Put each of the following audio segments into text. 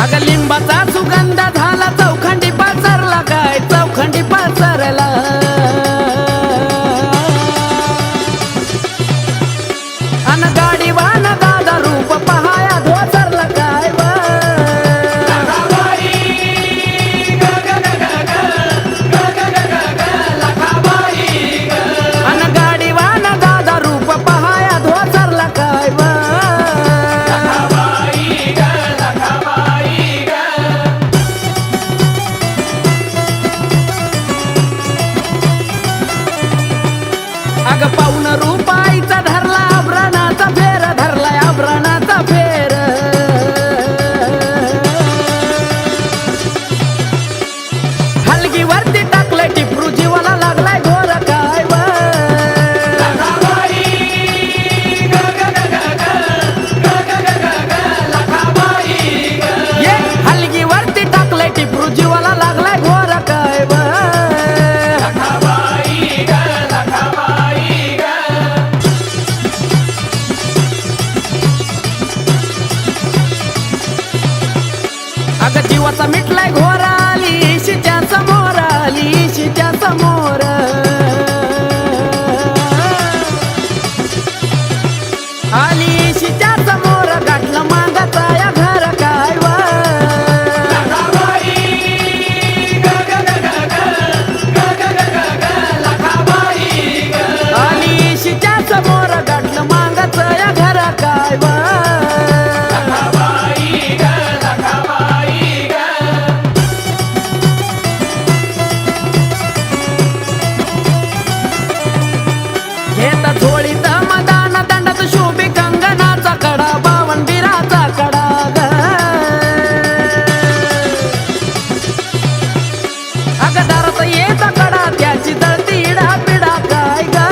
अग लिंबाचा सुगंध झाला चौखंडी पसरला काय चौखंडी पसरला अन गाडी वाहन दादा रूप पहाया धोसरला काय अन गाडी वाहन दादा रूप पहाया धोसरला काय अग पाऊन रुपाईचा धरला आभरणाचा फेर धरलाय आभरणाचा फेर हलगीवरती टाकलंय टिपरू जीवाला लागलाय घोर काय ये हलगीवरती टाकलंय टिपरू जीवाला लागलाय घोर काय अग जीवाचा मिटलाय घोर आली शिच्या समोर आली शिच्या समोर आली शिच्या समोर गाठलं मागाचा या घर काय आली शिच्या समोर गाठलं मागाचं या घर काय घेता झोळीत मदान दंडात शोभे कंगनाचा कडा बावनबिराचा कडा ग अग दारात येता कडा त्याची जळती इडा पिडा काय ग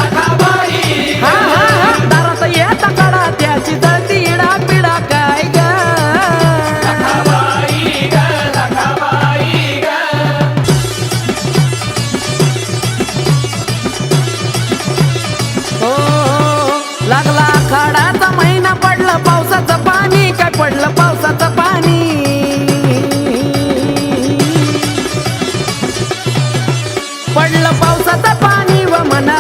हा हा हा दारात येता कडा त्याची जळती इडा पिडा काय ग लागला आखाडाचा महिना पडलं पावसाचं पाणी काय पडलं पावसाचं पाणी पडलं पावसाचं पाणी व मना